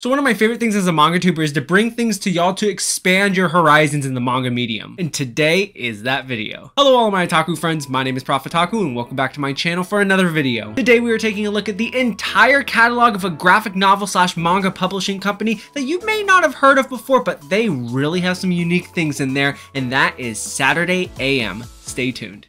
So one of my favorite things as a manga tuber is to bring things to y'all to expand your horizons in the manga medium. And today is that video. Hello all of my otaku friends, my name is Prof Otaku and welcome back to my channel for another video. Today we are taking a look at the entire catalog of a graphic novel slash manga publishing company that you may not have heard of before, but they really have some unique things in there, and that is Saturday AM. Stay tuned.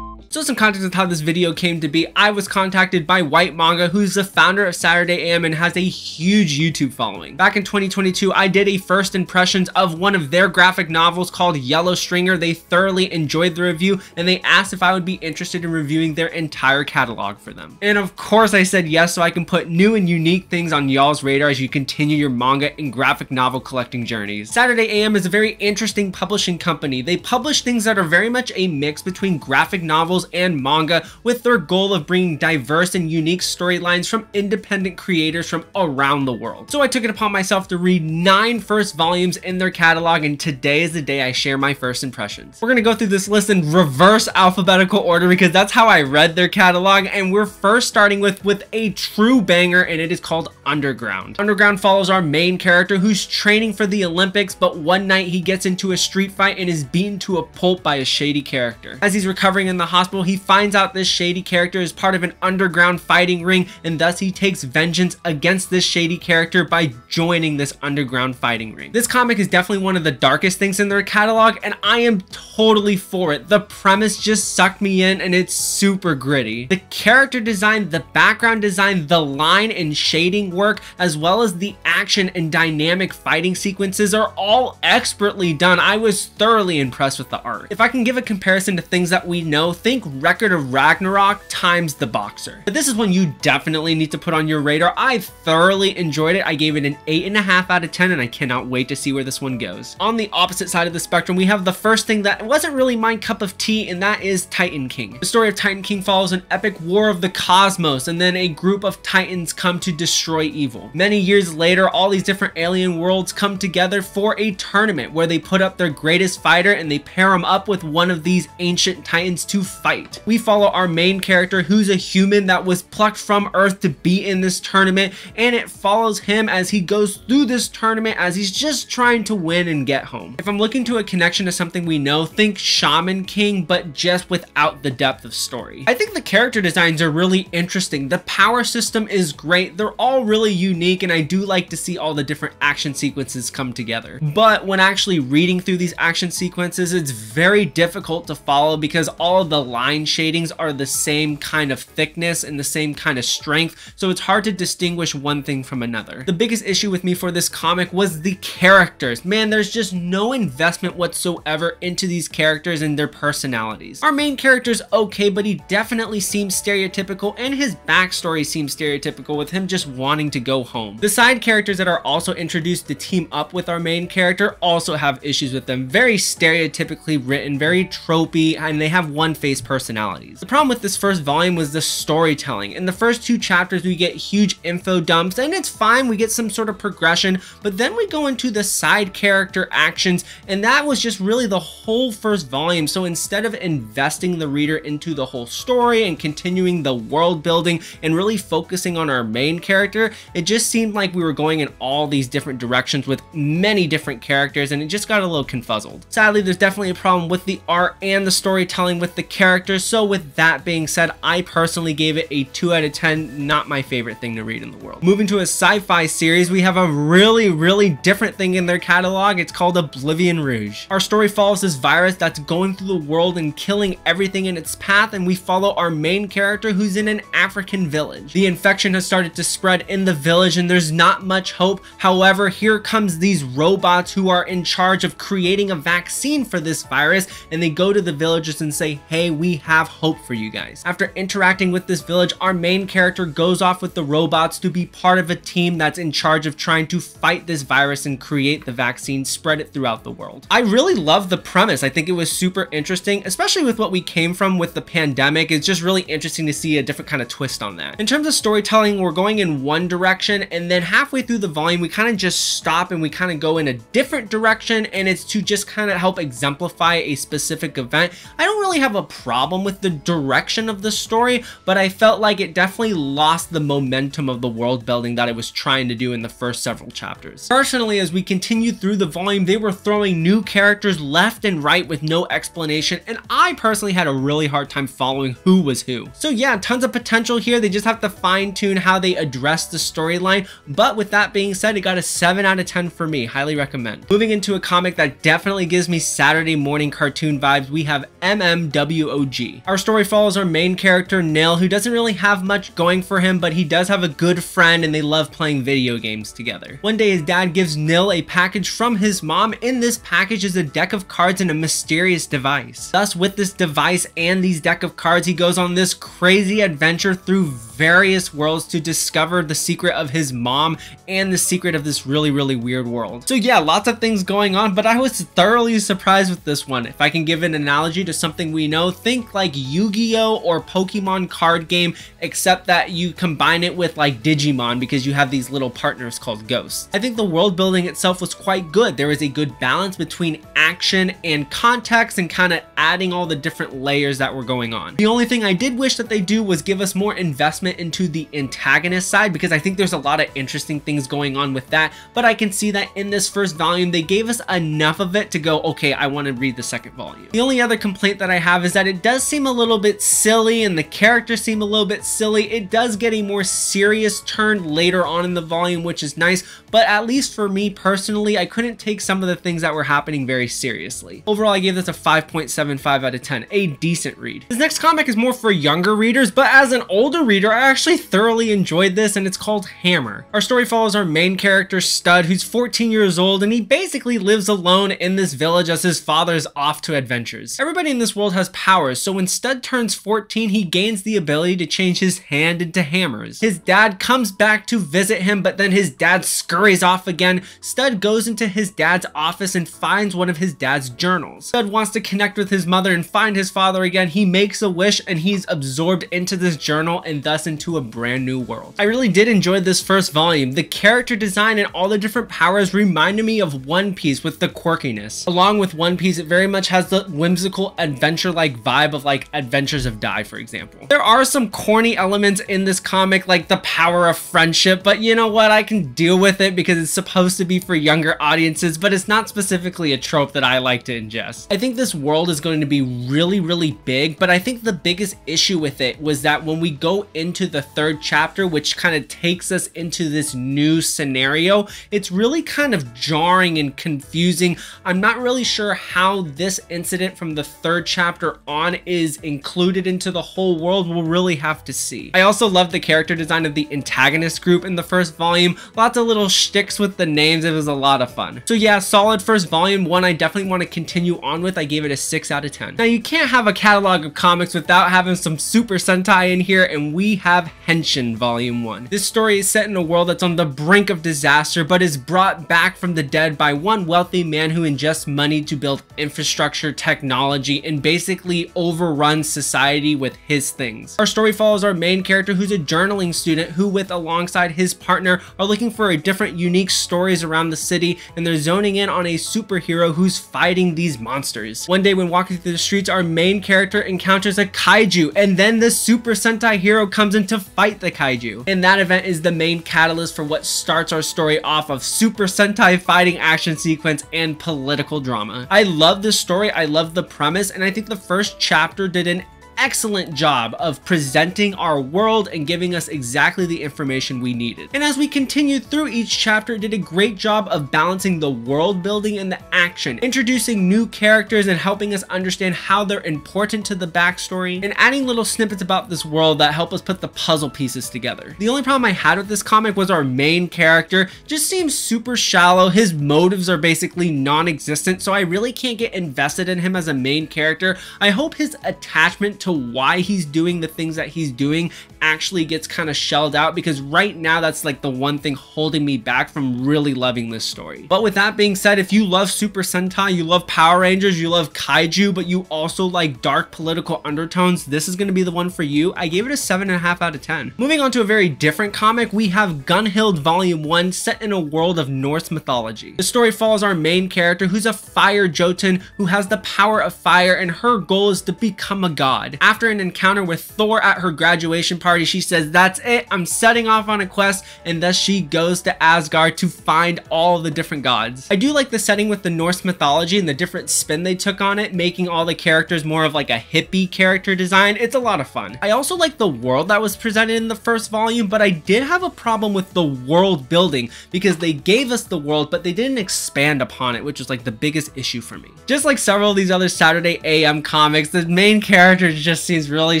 So some context of how this video came to be, I was contacted by White Manga, who's the founder of Saturday AM and has a huge YouTube following. Back in 2022, I did a first impressions of one of their graphic novels called Yellow Stringer. They thoroughly enjoyed the review and they asked if I would be interested in reviewing their entire catalog for them. And of course I said yes, so I can put new and unique things on y'all's radar as you continue your manga and graphic novel collecting journeys. Saturday AM is a very interesting publishing company. They publish things that are very much a mix between graphic novels and manga, with their goal of bringing diverse and unique storylines from independent creators from around the world. So I took it upon myself to read 9 first volumes in their catalog, and today is the day I share my first impressions. We're gonna go through this list in reverse alphabetical order because that's how I read their catalog, and we're first starting with a true banger, and it is called Underground. Underground follows our main character who's training for the Olympics, but one night he gets into a street fight and is beaten to a pulp by a shady character. As he's recovering in the hospital, he finds out this shady character is part of an underground fighting ring, and thus he takes vengeance against this shady character by joining this underground fighting ring. This comic is definitely one of the darkest things in their catalog, and I am totally for it. The premise just sucked me in, and it's super gritty. The character design, the background design, the line and shading work, as well as the action and dynamic fighting sequences are all expertly done. I was thoroughly impressed with the art. If I can give a comparison to things that we know, think Record of Ragnarok times The Boxer. But this is one you definitely need to put on your radar. I thoroughly enjoyed it. I gave it an 8.5 out of 10, and I cannot wait to see where this one goes. On the opposite side of the spectrum, we have the first thing that wasn't really my cup of tea, and that is Titan King. The story of Titan King follows an epic war of the cosmos, and then a group of titans come to destroy evil. Many years later, all these different alien worlds come together for a tournament where they put up their greatest fighter and they pair him up with one of these ancient titans to fight. We follow our main character who's a human that was plucked from Earth to be in this tournament, and it follows him as he goes through this tournament as he's just trying to win and get home. If I'm looking to a connection to something we know, think Shaman King, but just without the depth of story. I think the character designs are really interesting. The power system is great. They're all really unique, and I do like to see all the different action sequences come together. But when actually reading through these action sequences, it's very difficult to follow because all of the line shadings are the same kind of thickness and the same kind of strength, so it's hard to distinguish one thing from another. The biggest issue with me for this comic was the characters. Man, there's just no investment whatsoever into these characters and their personalities. Our main character's okay, but he definitely seems stereotypical, and his backstory seems stereotypical with him just wanting to go home. The side characters that are also introduced to team up with our main character also have issues with them. Very stereotypically written, very tropey, and they have one-face personalities. The problem with this first volume was the storytelling. In the first 2 chapters, we get huge info dumps, and it's fine, we get some sort of progression, but then we go into the side character actions, and that was just really the whole first volume. So instead of investing the reader into the whole story and continuing the world building and really focusing on our main character, it just seemed like we were going in all these different directions with many different characters, and it just got a little confuzzled. Sadly, there's definitely a problem with the art and the storytelling with the characters, so with that being said, I personally gave it a 2 out of 10, not my favorite thing to read in the world. Moving to a sci-fi series, we have a really different thing in their catalog. It's called Oblivion Rouge. Our story follows this virus that's going through the world and killing everything in its path, and we follow our main character who's in an African village. The infection has started to spread in the village and there's not much hope. However, here comes these robots who are in charge of creating a vaccine for this virus, and they go to the villagers and say, hey, we have hope for you guys. After interacting with this village, our main character goes off with the robots to be part of a team that's in charge of trying to fight this virus and create the vaccine, spread it throughout the world. I really love the premise. I think it was super interesting, especially with what we came from with the pandemic. It's just really interesting to see a different kind of twist on that. In terms of storytelling, we're going in one direction, and then halfway through the volume, we kind of just stop and we kind of go in a different direction, and it's to just kind of help exemplify a specific event. I don't really have a problem with the direction of the story, but I felt like it definitely lost the momentum of the world building that it was trying to do in the first several chapters. Personally, as we continued through the volume, they were throwing new characters left and right with no explanation, and I personally had a really hard time following who was who. So yeah, tons of potential here. They just have to fine-tune how they address the storyline, but with that being said, it got a 7 out of 10 for me. Highly recommend. Moving into a comic that definitely gives me Saturday morning cartoon vibes, we have MMWOG. Our story follows our main character, Nil, who doesn't really have much going for him, but he does have a good friend and they love playing video games together. One day his dad gives Nil a package from his mom. In this package is a deck of cards and a mysterious device. Thus, with this device and these deck of cards, he goes on this crazy adventure through various worlds to discover the secret of his mom and the secret of this really weird world. So yeah, lots of things going on, but I was thoroughly surprised with this one. If I can give an analogy to something we know, think like Yu-Gi-Oh or Pokemon card game, except that you combine it with like Digimon because you have these little partners called ghosts. I think the world building itself was quite good. There was a good balance between action and context and kind of adding all the different layers that were going on. The only thing I did wish that they do was give us more investment into the antagonist side, because I think there's a lot of interesting things going on with that, but I can see that in this first volume they gave us enough of it to go, okay, I want to read the second volume. The only other complaint that I have is that it does seem a little bit silly and the characters seem a little bit silly. It does get a more serious turn later on in the volume, which is nice, but at least for me personally, I couldn't take some of the things that were happening very seriously. Overall, I gave this a 5.75 out of 10, a decent read. This next comic is more for younger readers, but as an older reader, I actually thoroughly enjoyed this, and it's called Hammer. Our story follows our main character, Stud, who's 14 years old, and he basically lives alone in this village as his father's off to adventures. Everybody in this world has powers, so when Stud turns 14, he gains the ability to change his hand into hammers. His dad comes back to visit him, but then his dad scurries off again. Stud goes into his dad's office and finds one of his dad's journals. Stud wants to connect with his mother and find his father again. He makes a wish and he's absorbed into this journal and thus into a brand new world. I really did enjoy this first volume. The character design and all the different powers reminded me of One Piece with the quirkiness. Along with One Piece, it very much has the whimsical adventure-like vibe of like Adventures of Dai, for example. There are some corny elements in this comic, like the power of friendship, but you know what? I can deal with it because it's supposed to be for younger audiences, but it's not specifically a trope that I like to ingest. I think this world is going to be really big, but I think the biggest issue with it was that when we go into the third chapter, which kind of takes us into this new scenario, it's really kind of jarring and confusing. I'm not really sure how this incident from the third chapter on is included into the whole world. We'll really have to see. I also love the character design of the antagonist group in the first volume. Lots of little shticks with the names. It was a lot of fun. So yeah, solid first volume, one I definitely want to continue on with. I gave it a 6 out of 10. Now you can't have a catalog of comics without having some Super Sentai in here, and we have Henshin Volume 1. This story is set in a world that's on the brink of disaster, but is brought back from the dead by one wealthy man who ingests money to build infrastructure, technology, and basically overruns society with his things. Our story follows our main character, who's a journaling student who, with alongside his partner, are looking for a different unique stories around the city, and they're zoning in on a superhero who's fighting these monsters. One day when walking through the streets, our main character encounters a kaiju, and then the Super Sentai hero comes in to fight the kaiju. And that event is the main catalyst for what starts our story off of Super Sentai fighting action sequence and political drama. I love this story, I love the premise, and I think the first chapter did an excellent job of presenting our world and giving us exactly the information we needed. And as we continued through each chapter, it did a great job of balancing the world building and the action, introducing new characters and helping us understand how they're important to the backstory, and adding little snippets about this world that help us put the puzzle pieces together. The only problem I had with this comic was our main character just seems super shallow. His motives are basically non-existent, so I really can't get invested in him as a main character. I hope his attachment to into why he's doing the things that he's doing actually gets kind of shelled out, because right now that's like the one thing holding me back from really loving this story. But with that being said, if you love Super Sentai, you love Power Rangers, you love kaiju, but you also like dark political undertones, this is going to be the one for you. I gave it a 7.5 out of 10. Moving on to a very different comic, we have Gunhild Volume 1, set in a world of Norse mythology. The story follows our main character, who's a fire Jotun who has the power of fire, and her goal is to become a god. After an encounter with Thor at her graduation party, she says, "That's it, I'm setting off on a quest," and thus she goes to Asgard to find all the different gods. I do like the setting with the Norse mythology and the different spin they took on it, making all the characters more of like a hippie character design. It's a lot of fun. I also like the world that was presented in the first volume, but I did have a problem with the world building, because they gave us the world, but they didn't expand upon it, which was like the biggest issue for me. Just like several of these other Saturday AM comics, the main character just seems really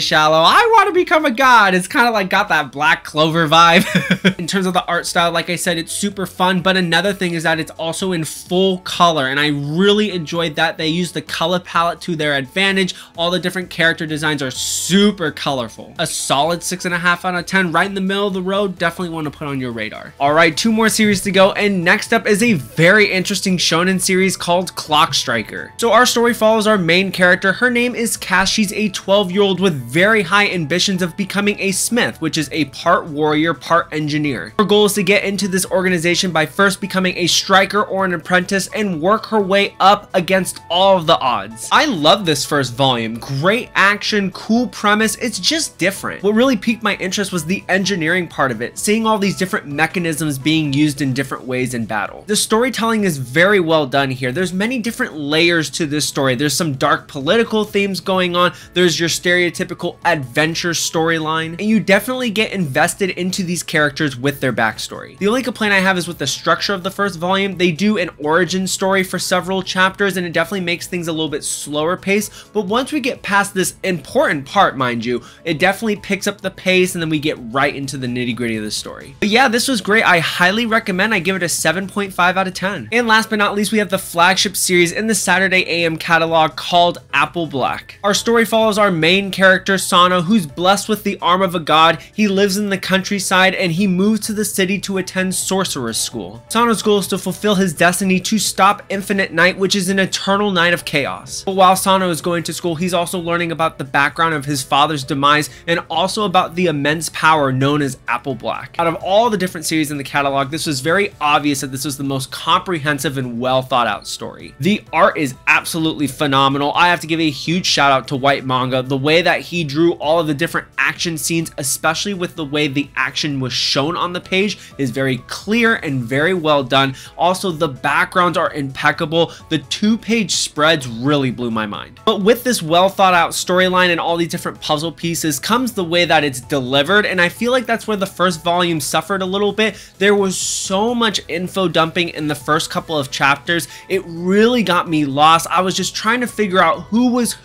shallow. I want to become a god. It's kind of like got that Black Clover vibe. In terms of the art style, like I said, it's super fun, but another thing is that it's also in full color, and I really enjoyed that. They used the color palette to their advantage. All the different character designs are super colorful. A solid 6.5 out of 10, right in the middle of the road. Definitely want to put on your radar. All right, 2 more series to go, and next up is a very interesting shonen series called Clock Striker. So our story follows our main character. Her name is Cass. She's a 12-year-old with very high ambitions of becoming a smith, which is a part warrior, part engineer. Her goal is to get into this organization by first becoming a striker or an apprentice and work her way up against all of the odds. I love this first volume. Great action, cool premise. It's just different. What really piqued my interest was the engineering part of it, seeing all these different mechanisms being used in different ways in battle. The storytelling is very well done here. There's many different layers to this story. There's some dark political themes going on. There's your stereotypical adventure storyline, and you definitely get invested into these characters with their backstory. The only complaint I have is with the structure of the first volume. They do an origin story for several chapters, and it definitely makes things a little bit slower paced, but once we get past this important part, mind you, it definitely picks up the pace, and then we get right into the nitty-gritty of the story. But yeah, this was great. I highly recommend. I give it a 7.5 out of 10. And last but not least, we have the flagship series in the Saturday AM catalog called Apple Black. Our story follows our main character, Sano, who's blessed with the arm of a god. He lives in the countryside, and he moves to the city to attend sorcerer's school. Sano's goal is to fulfill his destiny to stop Infinite Night, which is an eternal night of chaos. But while Sano is going to school, he's also learning about the background of his father's demise, and also about the immense power known as Apple Black. Out of all the different series in the catalog, this was very obvious that this was the most comprehensive and well thought out story. The art is absolutely phenomenal. I have to give a huge shout out to White Manga. The way that he drew all of the different action scenes, especially with the way the action was shown on the page, is very clear and very well done. Also, the backgrounds are impeccable. The 2-page spreads really blew my mind. But with this well thought out storyline and all these different puzzle pieces comes the way that it's delivered, and I feel like that's where the first volume suffered a little bit. There was so much info dumping in the first couple of chapters. It really got me lost. I was just trying to figure out who was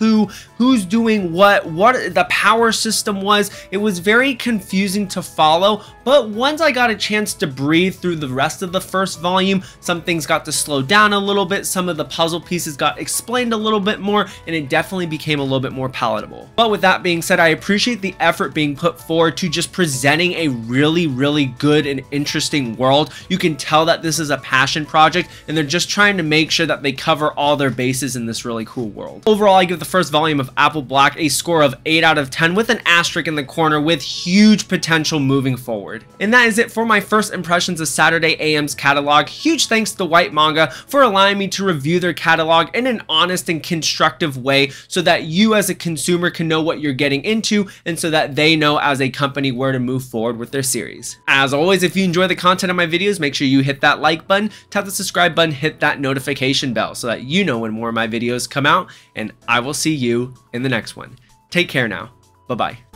who's doing what the power system was. It was very confusing to follow, but once I got a chance to breathe through the rest of the first volume, some things got to slow down a little bit, some of the puzzle pieces got explained a little bit more, and it definitely became a little bit more palatable. But with that being said, I appreciate the effort being put forward to just presenting a really good and interesting world. You can tell that this is a passion project, and they're just trying to make sure that they cover all their bases in this really cool world. Overall, I give the first volume of Apple Black a score of 8 out of 10 with an asterisk in the corner, with huge potential moving forward. And that is it for my first impressions of Saturday AM's catalog. Huge thanks to White Manga for allowing me to review their catalog in an honest and constructive way, so that you as a consumer can know what you're getting into, and so that they know as a company where to move forward with their series. As always, if you enjoy the content of my videos, make sure you hit that like button, tap the subscribe button, hit that notification bell so that you know when more of my videos come out, and I will see you in the next one. Take care now. Bye-bye.